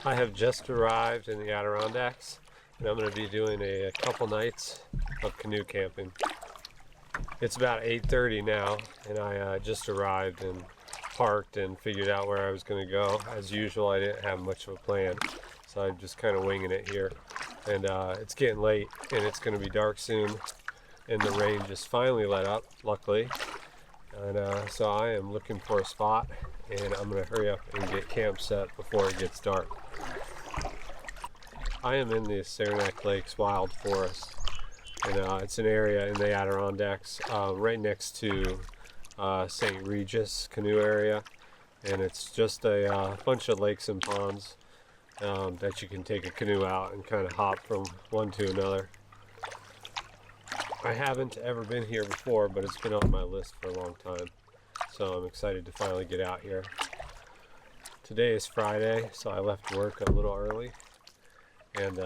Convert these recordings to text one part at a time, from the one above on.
I have just arrived in the Adirondacks, and I'm going to be doing a couple nights of canoe camping. It's about 8:30 now, and I just arrived and parked and figured out where I was going to go. As usual, I didn't have much of a plan, so I'm just kind of winging it here. And it's getting late, and it's going to be dark soon, and the rain just finally let up, luckily. And so I am looking for a spot, and I'm going to hurry up and get camp set before it gets dark. I am in the Saranac Lakes Wild Forest, and it's an area in the Adirondacks right next to Saint Regis Canoe area, and it's just a bunch of lakes and ponds that you can take a canoe out and kind of hop from one to another. I haven't ever been here before, but it's been on my list for a long time, so I'm excited to finally get out here. Today is Friday, so I left work a little early and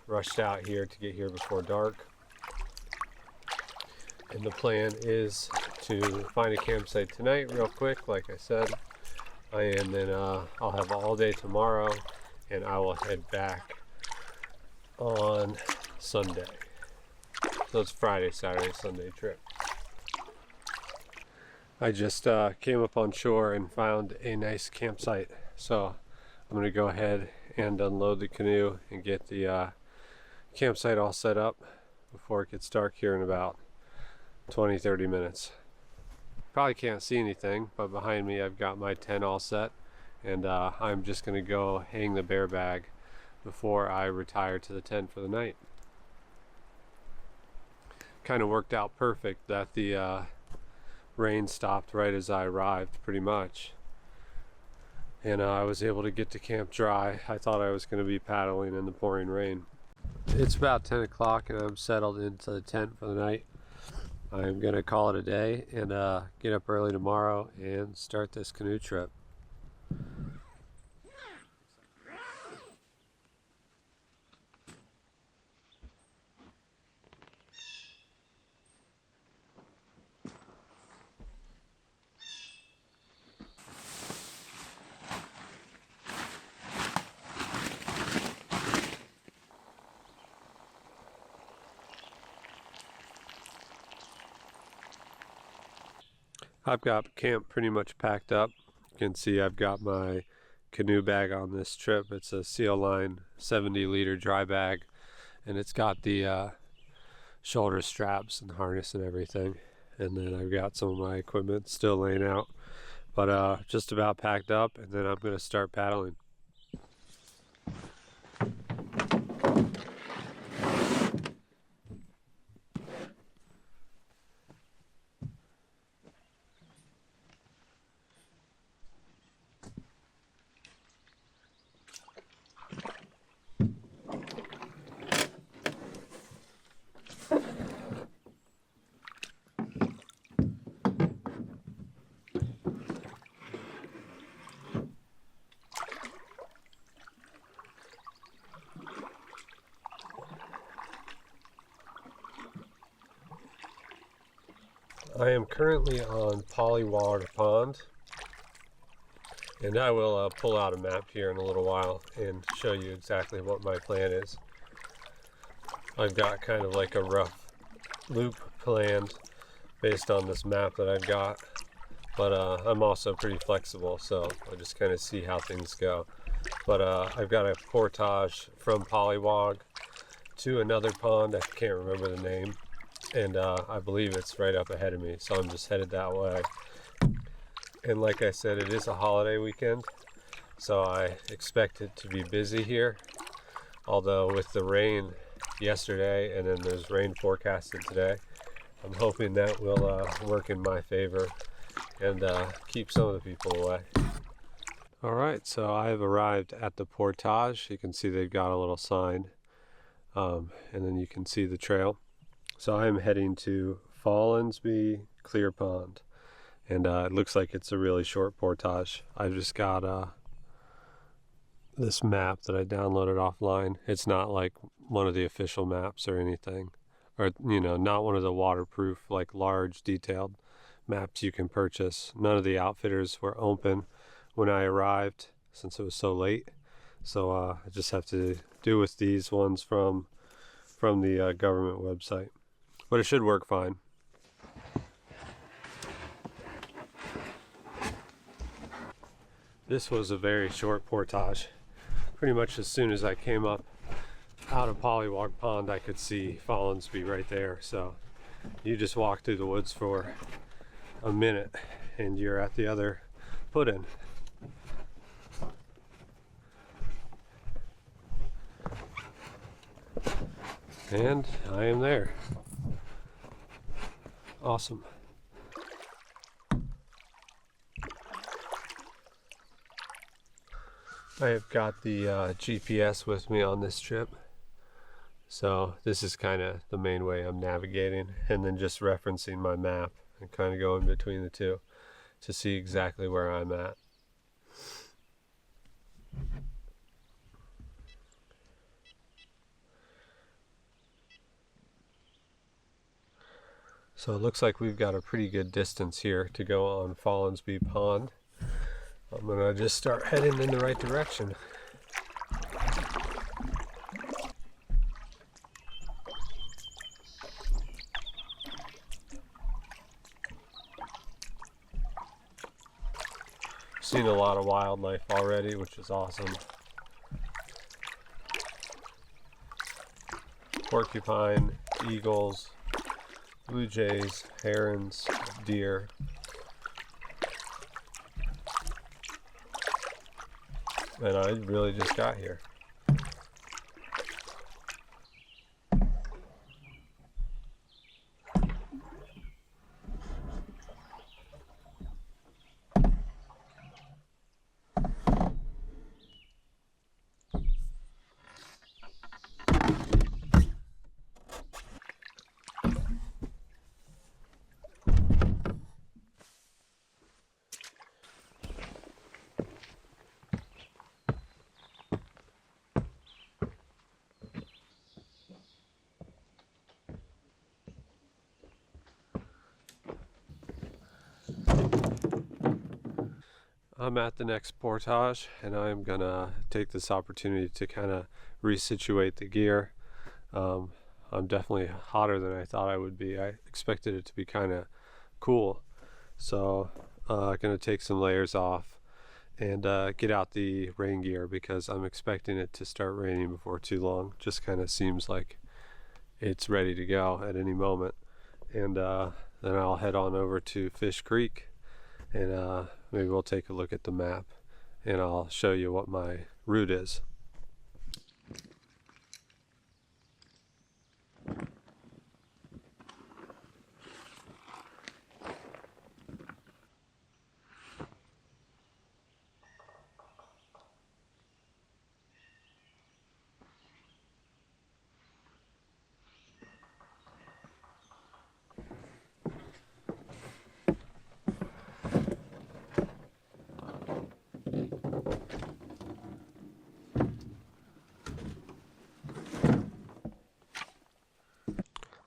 rushed out here to get here before dark. And the plan is to find a campsite tonight real quick, like I said, and then I'll have all day tomorrow, and I will head back on Sunday. So it's Friday, Saturday, Sunday trip. I just came up on shore and found a nice campsite, so I'm going to go ahead and unload the canoe and get the campsite all set up before it gets dark here in about 20-30 minutes. Probably can't see anything, but behind me I've got my tent all set, and I'm just going to go hang the bear bag before I retire to the tent for the night. Kind of worked out perfect that the rain stopped right as I arrived, pretty much, and I was able to get to camp dry. I thought I was going to be paddling in the pouring rain. It's about 10 o'clock and I'm settled into the tent for the night. I'm going to call it a day and get up early tomorrow and start this canoe trip. I've got camp pretty much packed up. You can see I've got my canoe bag on this trip. It's a Seal Line 70-liter dry bag, and it's got the shoulder straps and harness and everything. And then I've got some of my equipment still laying out, but just about packed up, and then I'm going to start paddling. I am currently on Pollywog Pond, and I will pull out a map here in a little while and show you exactly what my plan is. I've got kind of like a rough loop planned based on this map that I've got, but I'm also pretty flexible, so I'll just kind of see how things go. But I've got a portage from Pollywog to another pond. I can't remember the name, and I believe it's right up ahead of me, so I'm just headed that way. And like I said, it is a holiday weekend, so I expect it to be busy here, although with the rain yesterday and then there's rain forecasted today, I'm hoping that will work in my favor and keep some of the people away. Alright, so I have arrived at the portage. You can see they've got a little sign, and then you can see the trail. So I'm heading to Fallensby Clear Pond, and it looks like it's a really short portage. I've just got this map that I downloaded offline. It's not like one of the official maps or anything, or not one of the waterproof, like large detailed maps you can purchase. None of the outfitters were open when I arrived since it was so late, So I just have to do with these ones from the government website, but it should work fine. This was a very short portage. Pretty much as soon as I came up out of Pollywog Pond, I could see Follinsby right there. So you just walk through the woods for a minute and you're at the other put-in. And I am there. Awesome. I have got the GPS with me on this trip, so this is kind of the main way I'm navigating, and then just referencing my map and kind of going between the two to see exactly where I'm at. So it looks like we've got a pretty good distance here to go on Follinsby Pond. I'm gonna just start heading in the right direction. Seen a lot of wildlife already, which is awesome. Porcupine, eagles, blue jays, herons, deer. And I really just got here. I'm at the next portage, and I'm gonna take this opportunity to kind of resituate the gear. I'm definitely hotter than I thought I would be. I expected it to be kind of cool, so I'm gonna take some layers off and get out the rain gear because I'm expecting it to start raining before too long. Just kind of seems like it's ready to go at any moment, and then I'll head on over to Fish Creek, and maybe we'll take a look at the map and I'll show you what my route is.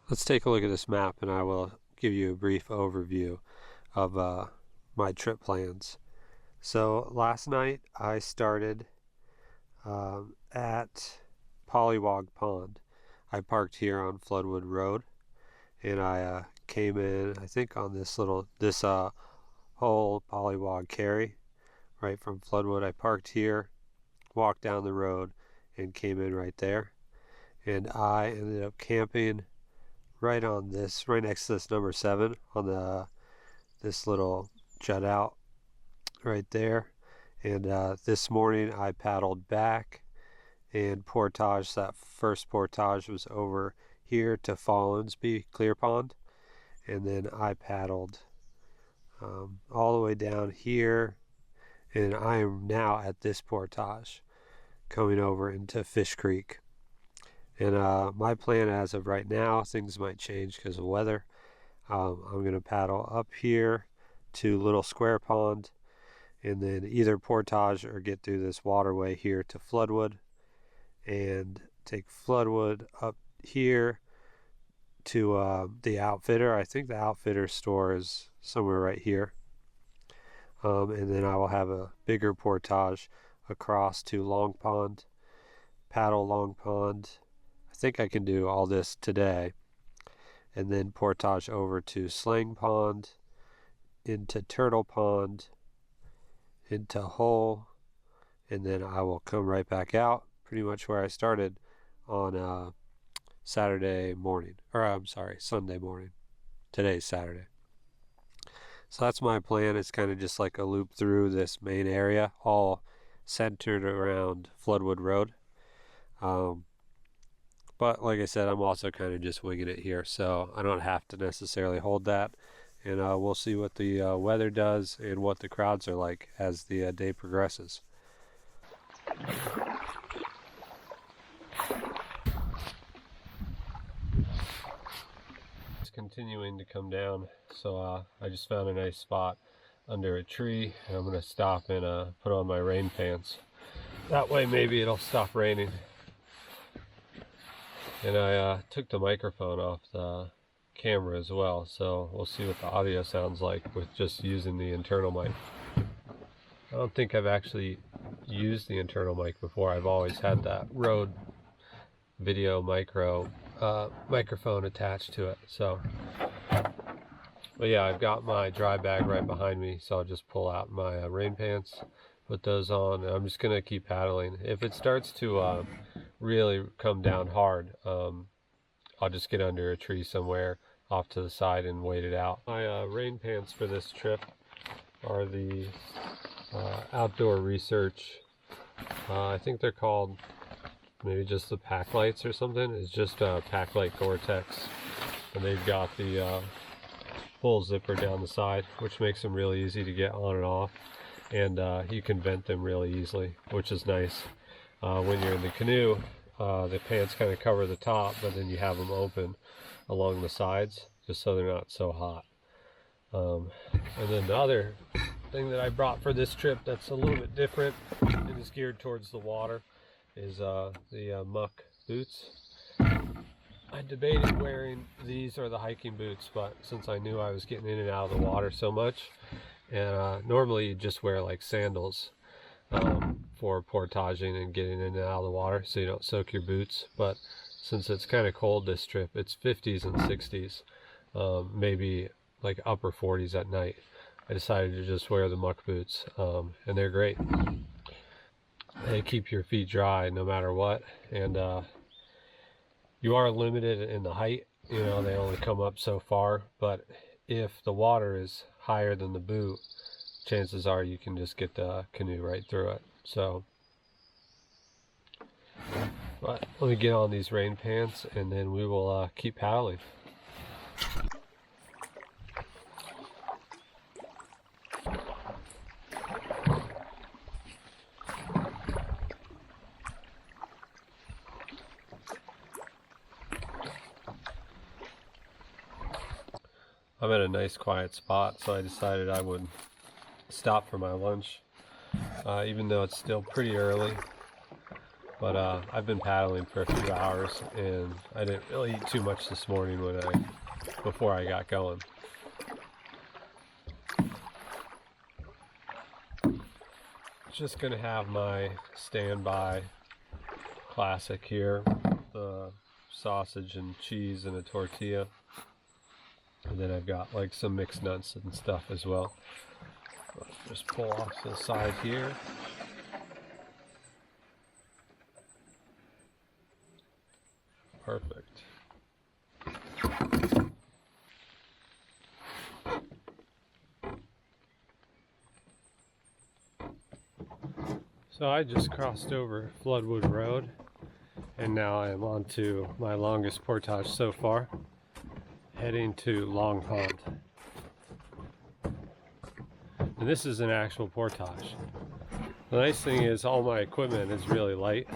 Let's take a look at this map and I will give you a brief overview of my trip plans. So last night I started at Pollywog Pond. I parked here on Floodwood Road, and I came in, I think, on this whole Pollywog carry right from Floodwood. I parked here, walked down the road, and came in right there. And I ended up camping right next to this number 7 on this little jut out right there. And this morning I paddled back and portage. That first portage was over here to Follinsby Clear Pond, and then I paddled all the way down here, and I am now at this portage coming over into Fish Creek. And my plan as of right now, things might change because of weather. I'm going to paddle up here to Little Square Pond, and then either portage or get through this waterway here to Floodwood, and take Floodwood up here to the Outfitter. I think the Outfitter store is somewhere right here. And then I will have a bigger portage across to Long Pond, paddle Long Pond. I think I can do all this today, and then portage over to Sling Pond, into Turtle Pond, into Hole, and then I will come right back out pretty much where I started on Saturday morning, or I'm sorry, Sunday morning. Today's Saturday. So that's my plan. It's kind of just like a loop through this main area, all centered around Floodwood Road. But like I said, I'm also kind of just winging it here, so I don't have to necessarily hold that. And we'll see what the weather does and what the crowds are like as the day progresses. It's continuing to come down, so I just found a nice spot under a tree, and I'm going to stop and put on my rain pants. That way maybe it'll stop raining. And I took the microphone off the camera as well, so we'll see what the audio sounds like with just using the internal mic. I don't think I've actually used the internal mic before. I've always had that Rode Video microphone attached to it. So, but yeah, I've got my dry bag right behind me, so I'll just pull out my rain pants, put those on, and I'm just gonna keep paddling. If it starts to really come down hard, I'll just get under a tree somewhere off to the side and wait it out. My rain pants for this trip are the Outdoor Research, I think they're called maybe just the Pack Lights or something. It's just a Pack Light Gore-Tex, and they've got the full zipper down the side, which makes them really easy to get on and off, and you can vent them really easily, which is nice. When you're in the canoe, the pants kind of cover the top, but then you have them open along the sides just so they're not so hot. And then the other thing that I brought for this trip that's a little bit different and is geared towards the water is the muck boots. I debated wearing these or the hiking boots, but since I knew I was getting in and out of the water so much, and normally you just wear like sandals for portaging and getting in and out of the water so you don't soak your boots. But since it's kind of cold this trip, it's 50s and 60s, maybe like upper 40s at night, I decided to just wear the muck boots, and they're great. They keep your feet dry no matter what, and you are limited in the height. You know, they only come up so far, but if the water is higher than the boot, chances are you can just get the canoe right through it. So, but let me get on these rain pants and then we will keep paddling. I'm at a nice quiet spot, so I decided I would stop for my lunch, even though it's still pretty early. But I've been paddling for a few hours, and I didn't really eat too much this morning before I got going. Just gonna have my standby classic here, the sausage and cheese and a tortilla. And then I've got like some mixed nuts and stuff as well. Just pull off to the side here. Perfect. So I just crossed over Floodwood Road, and now I am on to my longest portage so far, heading to Long Pond. And this is an actual portage. The nice thing is all my equipment is really light.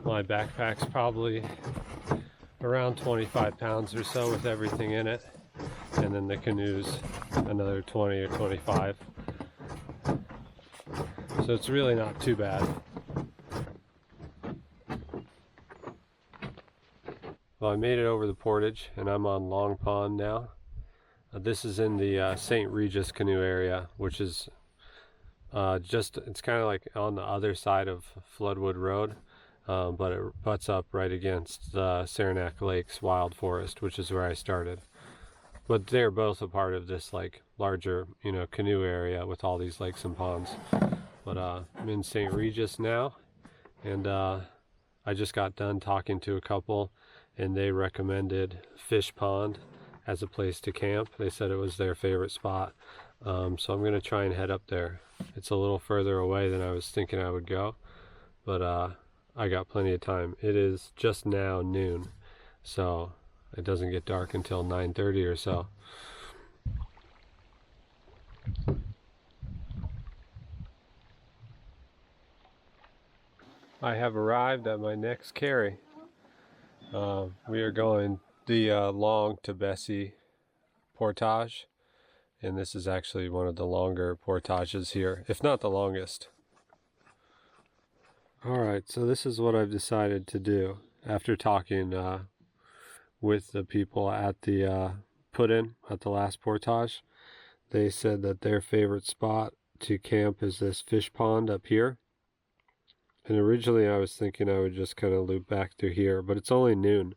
My backpack's probably around 25 pounds or so with everything in it, and then the canoe's another 20 or 25. So it's really not too bad. Well, I made it over the portage and I'm on Long Pond now. This is in the Saint Regis canoe area, which is It's kind of like on the other side of Floodwood Road, but it butts up right against the Saranac Lakes Wild Forest, which is where I started. But they're both a part of this like larger, canoe area with all these lakes and ponds. But I'm in Saint Regis now, and I just got done talking to a couple, and they recommended Fish Pond as a place to camp. They said it was their favorite spot. So I'm going to try and head up there. It's a little further away than I was thinking I would go, but I got plenty of time. It is just now noon, so it doesn't get dark until 9:30 or so. I have arrived at my next carry. We are going the long to Bessie portage, and this is actually one of the longer portages here, if not the longest. Alright, so this is what I've decided to do after talking with the people at the put-in at the last portage. They said that their favorite spot to camp is this fish pond up here. And originally I was thinking I would just kind of loop back through here, but it's only noon,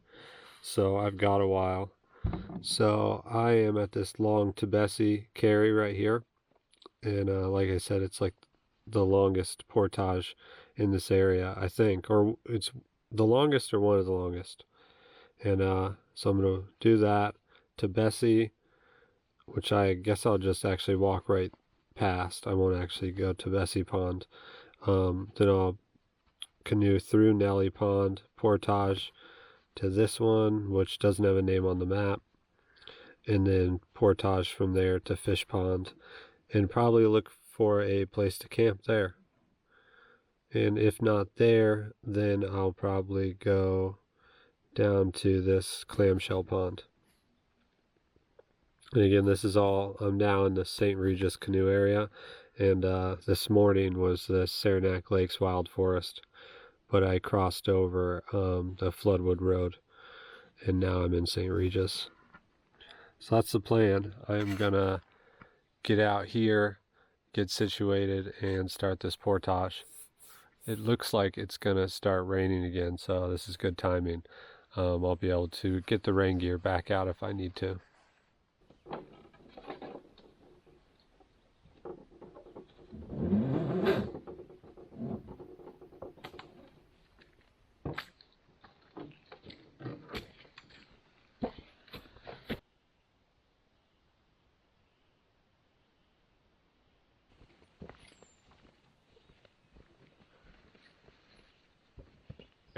so I've got a while. So I am at this long to Bessie carry right here. And like I said, it's like the longest portage in this area, I think. Or it's the longest or one of the longest. And so I'm going to do that to Bessie, which I guess I'll just actually walk right past. I won't actually go to Bessie Pond. Then I'll canoe through Nelly Pond, portage to this one, which doesn't have a name on the map, and then portage from there to Fish Pond, and probably look for a place to camp there. And if not there, then I'll probably go down to this clamshell pond. And again, this is all, I'm now in the Saint Regis canoe area, and this morning was the Saranac Lakes Wild Forest, but I crossed over the Floodwood Road, and now I'm in Saint Regis. So that's the plan. I'm gonna get out here, get situated, and start this portage. It looks like it's gonna start raining again, so this is good timing. I'll be able to get the rain gear back out if I need to.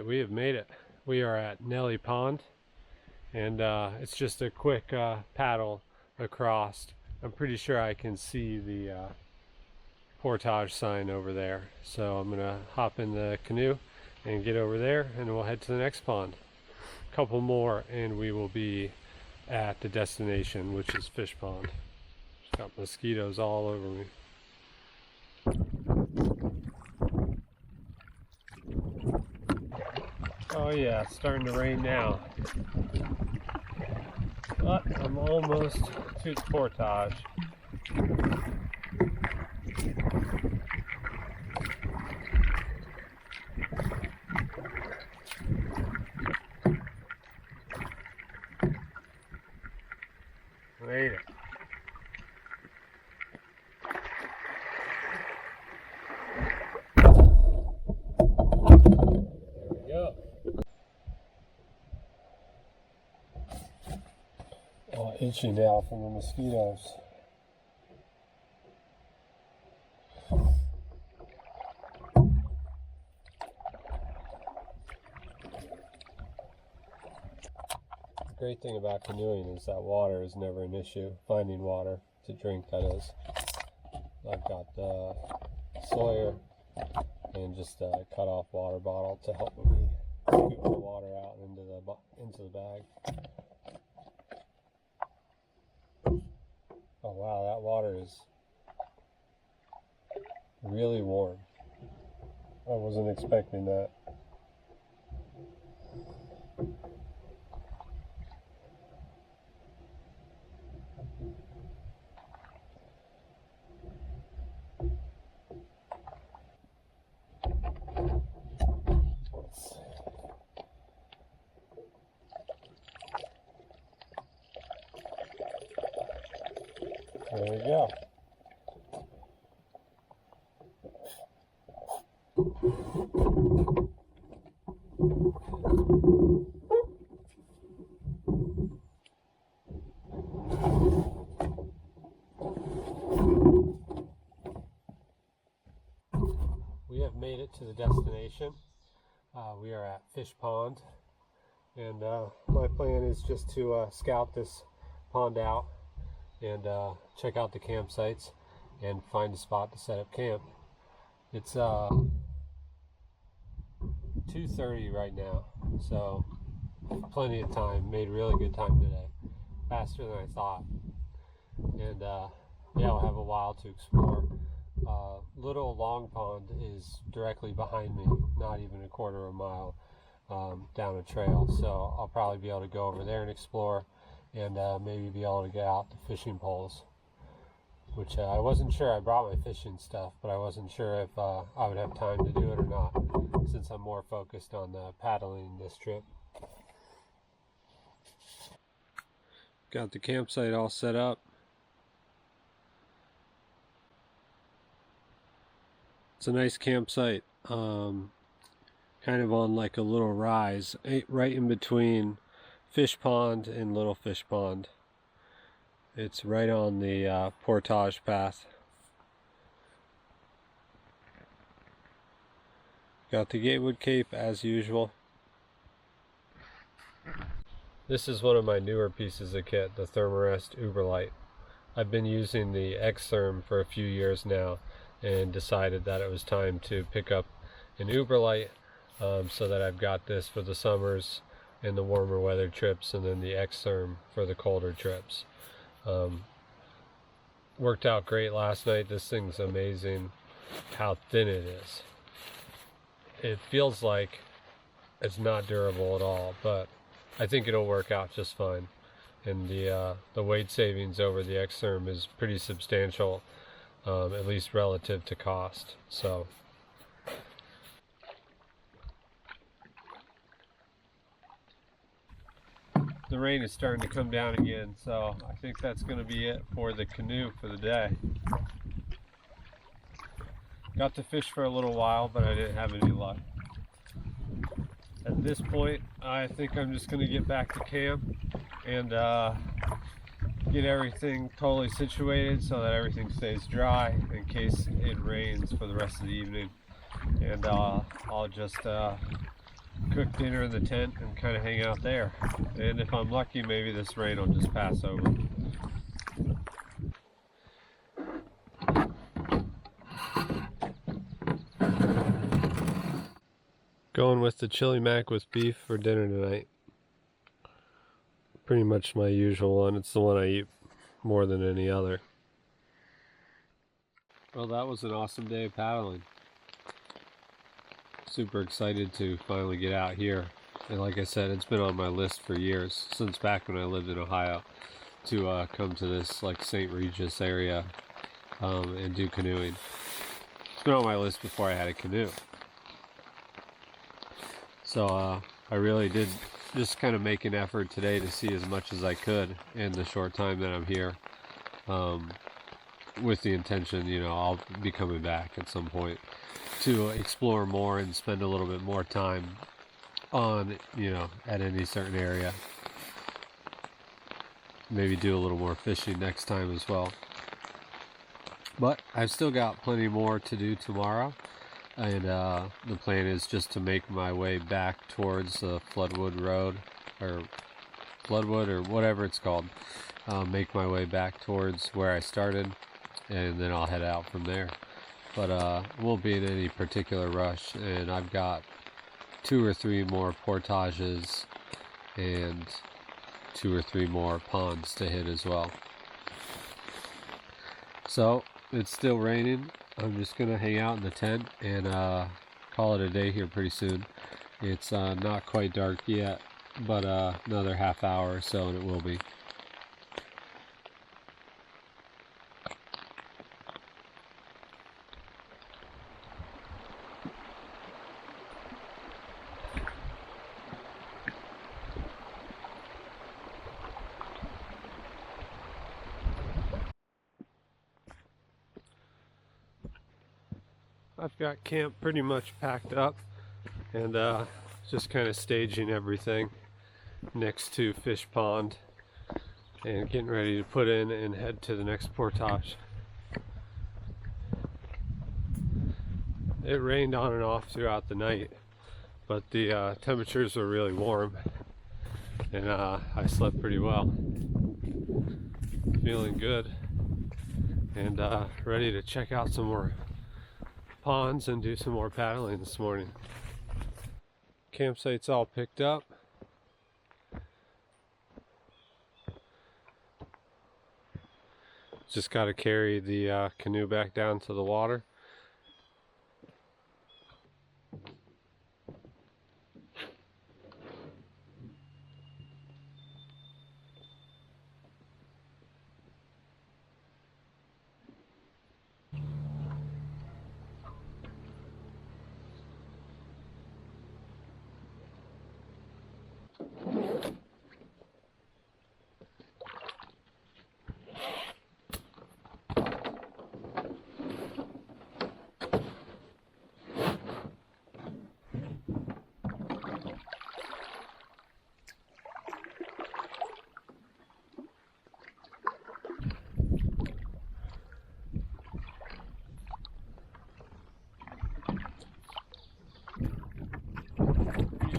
We have made it. We are at Nelly Pond, and it's just a quick paddle across. I'm pretty sure I can see the portage sign over there, so I'm gonna hop in the canoe and get over there, and we'll head to the next pond. A couple more and we will be at the destination, which is Fish Pond. Just got mosquitoes all over me. Oh yeah, it's starting to rain now. But I'm almost to the portage. Made it. Oh, itchy now from the mosquitoes. The great thing about canoeing is that water is never an issue. Finding water to drink, that is. I've got Sawyer and just a cut-off water bottle to help me scoop the water out into the bag. Oh wow, that water is really warm. I wasn't expecting that. There we go. We have made it to the destination. We are at Fish Pond, and my plan is just to scout this pond out and check out the campsites and find a spot to set up camp. It's 2:30 right now, so plenty of time. Made really good time today, faster than I thought, and yeah, we'll have a while to explore. Little Long Pond is directly behind me, not even a quarter of a mile down a trail, so I'll probably be able to go over there and explore, and maybe be able to get out the fishing poles, which I wasn't sure. I brought my fishing stuff, but I wasn't sure if I would have time to do it or not, since I'm more focused on paddling this trip. Got the campsite all set up. It's a nice campsite, kind of on like a little rise, right in between Fish Pond and Little Fish Pond. It's right on the portage path. Got the Gatewood Cape as usual. This is one of my newer pieces of kit, the Thermarest Uberlight. I've been using the X-Therm for a few years now, and decided that it was time to pick up an Uberlight, so that I've got this for the summers and the warmer weather trips, and then the X-Therm for the colder trips. Worked out great last night. This thing's amazing how thin it is. It feels like it's not durable at all, but I think it'll work out just fine. And the weight savings over the X-Therm is pretty substantial, at least relative to cost. So the rain is starting to come down again, so I think that's going to be it for the canoe for the day. Got to fish for a little while, but I didn't have any luck. At this point, I think I'm just going to get back to camp and get everything totally situated so that everything stays dry in case it rains for the rest of the evening. And I'll just cook dinner in the tent and kind of hang out there. And if I'm lucky, maybe this rain will just pass over. Going with the chili mac with beef for dinner tonight. Pretty much my usual one. It's the one I eat more than any other. Well, that was an awesome day of paddling. Super excited to finally get out here. And like I said, it's been on my list for years, since back when I lived in Ohio, to come to this like Saint Regis area and do canoeing. It's been on my list before I had a canoe. So I really did just kind of make an effort today to see as much as I could in the short time that I'm here, with the intention, you know, I'll be coming back at some point to explore more and spend a little bit more time on, you know, at any certain area. Maybe do a little more fishing next time as well. But I've still got plenty more to do tomorrow. And the plan is just to make my way back towards Floodwood Road, or Floodwood, or whatever it's called. Make my way back towards where I started, and then I'll head out from there. But won't be in any particular rush, and I've got 2 or 3 more portages and 2 or 3 more ponds to hit as well. So it's still raining. I'm just gonna hang out in the tent and call it a day here pretty soon. It's not quite dark yet, but another half hour or so and it will be. I've got camp pretty much packed up and just kind of staging everything next to Fish Pond and getting ready to put in and head to the next portage. It rained on and off throughout the night, but the temperatures were really warm and I slept pretty well. Feeling good and ready to check out some more ponds and do some more paddling this morning. Campsite's all picked up. Just got to carry the canoe back down to the water.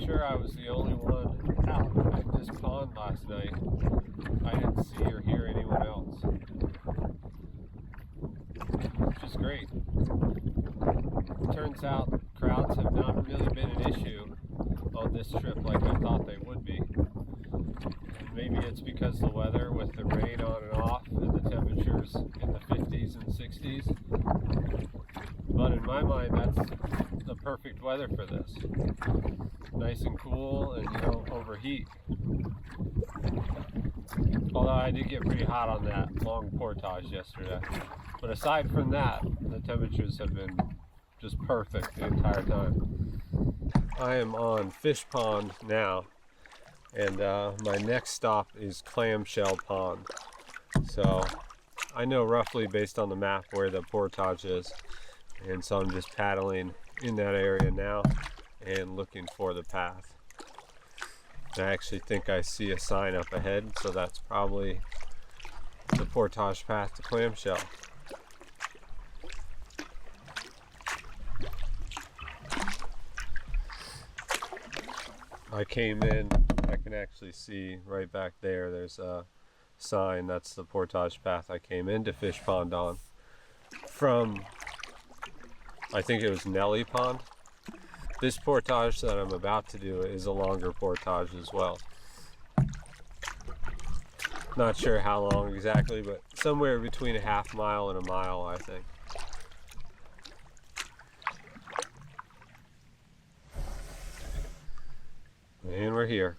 Sure, I was the only one out at this pond last night. I didn't see or hear anyone else, which is great. Turns out crowds have not really been an issue on this trip like I thought they would be. Maybe it's because the weather with the rain on and off and the temperatures in the 50s and 60s. But in my mind, that's the perfect weather for this. Nice and cool, and you don't overheat. Although I did get pretty hot on that long portage yesterday. But aside from that, the temperatures have been just perfect the entire time. I am on Fish Pond now, and my next stop is Clamshell Pond. So I know roughly based on the map where the portage is, and so I'm just paddling in that area now and looking for the path. I actually think I see a sign up ahead, so that's probably the portage path to Clamshell. I came in, I can actually see right back there, there's a sign, that's the portage path I came into Fish Pond on from, I think it was Nelly Pond. This portage that I'm about to do is a longer portage as well. Not sure how long exactly, but somewhere between a half mile and a mile, I think. And we're here.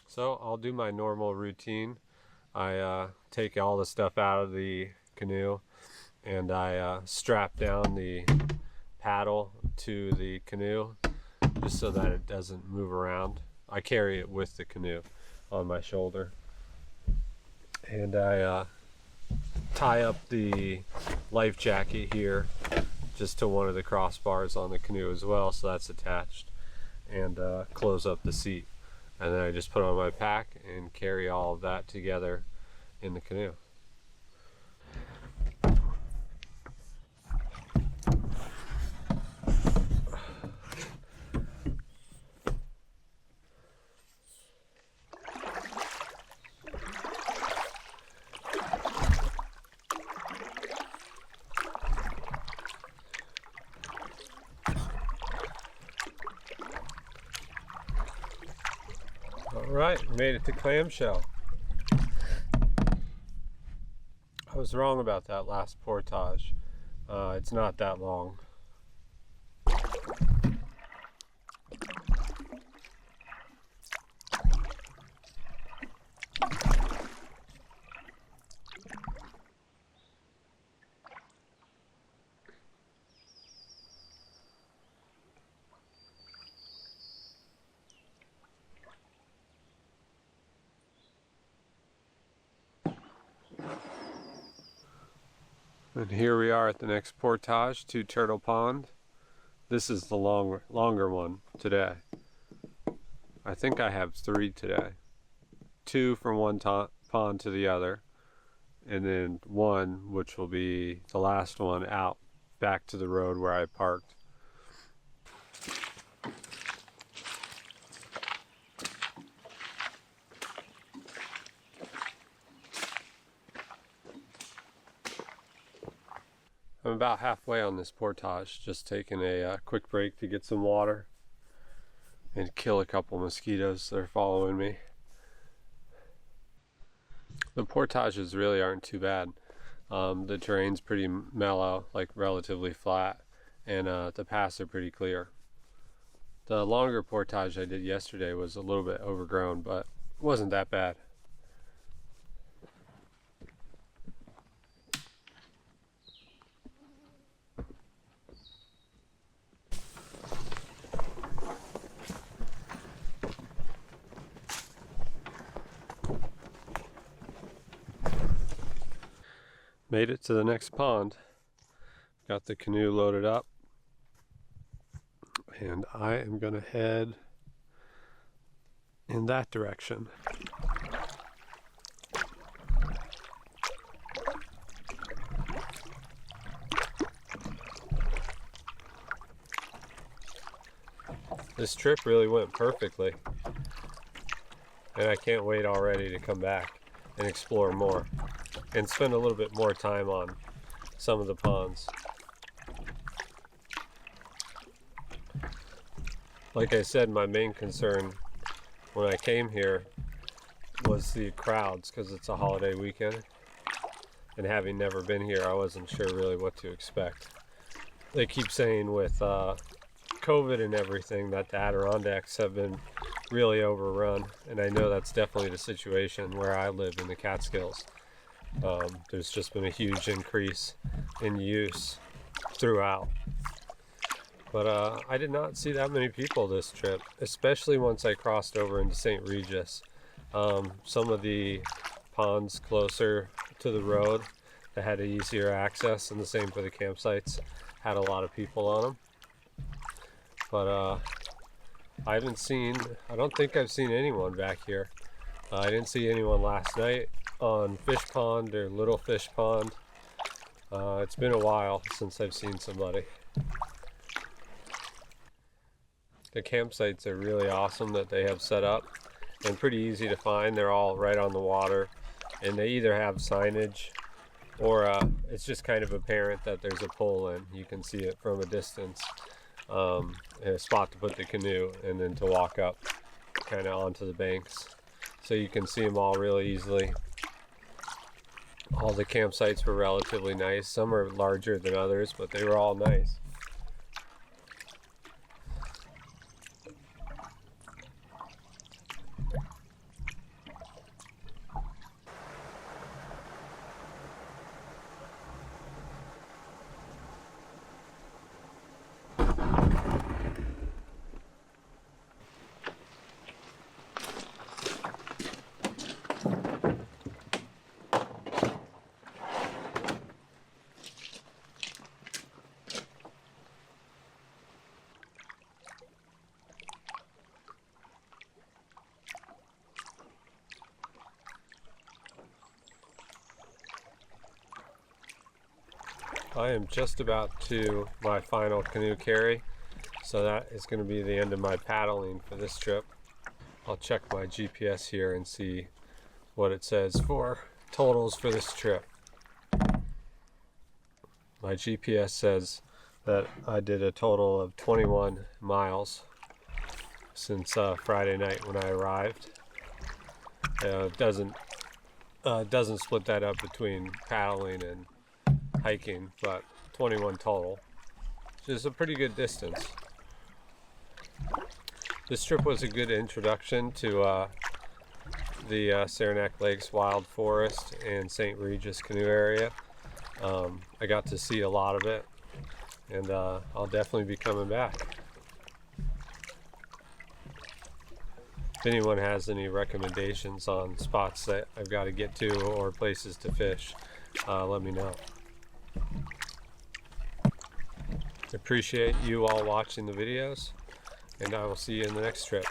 So I'll do my normal routine. I take all the stuff out of the canoe and I strap down the paddle to the canoe just so that it doesn't move around. I carry it with the canoe on my shoulder, and I tie up the life jacket here just to one of the crossbars on the canoe as well, so that's attached, and close up the seat, and then I just put on my pack and carry all of that together in the canoe. Alright, made it to Clamshell. I was wrong about that last portage. It's not that long. And here we are at the next portage to Turtle Pond. This is the longer one today. I think I have 3 today. 2 from one pond to the other, and then 1, which will be the last one, out back to the road where I parked. I'm about halfway on this portage, just taking a quick break to get some water and kill a couple mosquitoes that are following me. The portages really aren't too bad. The terrain's pretty mellow, like relatively flat, and the paths are pretty clear. The longer portage I did yesterday was a little bit overgrown, but it wasn't that bad. Made it to the next pond. Got the canoe loaded up, and I am going to head in that direction. This trip really went perfectly, and I can't wait already to come back and explore more and spend a little bit more time on some of the ponds. Like I said, my main concern when I came here was the crowds, because it's a holiday weekend, and having never been here, I wasn't sure really what to expect. They keep saying with COVID and everything that the Adirondacks have been really overrun, and I know that's definitely the situation where I live in the Catskills. There's just been a huge increase in use throughout. But I did not see that many people this trip, especially once I crossed over into Saint Regis. Some of the ponds closer to the road that had easier access, and the same for the campsites, had a lot of people on them. But I don't think I've seen anyone back here. I didn't see anyone last night on Fish Pond or Little Fish Pond. It's been a while since I've seen somebody. The campsites are really awesome that they have set up, and pretty easy to find. They're all right on the water, and they either have signage or it's just kind of apparent that there's a pole in. You can see it from a distance, and a spot to put the canoe, and then to walk up kind of onto the banks. So you can see them all really easily. All the campsites were relatively nice. Some are larger than others, but they were all nice. I am just about to my final canoe carry, so that is going to be the end of my paddling for this trip. I'll check my GPS here and see what it says for totals for this trip. My GPS says that I did a total of 21 miles since Friday night when I arrived. It doesn't split that up between paddling and hiking, but 21 total, which is a pretty good distance. This trip was a good introduction to the Saranac Lakes Wild Forest and Saint Regis canoe area. I got to see a lot of it, and I'll definitely be coming back. If anyone has any recommendations on spots that I've got to get to or places to fish, let me know. Appreciate you all watching the videos, and I will see you in the next trip.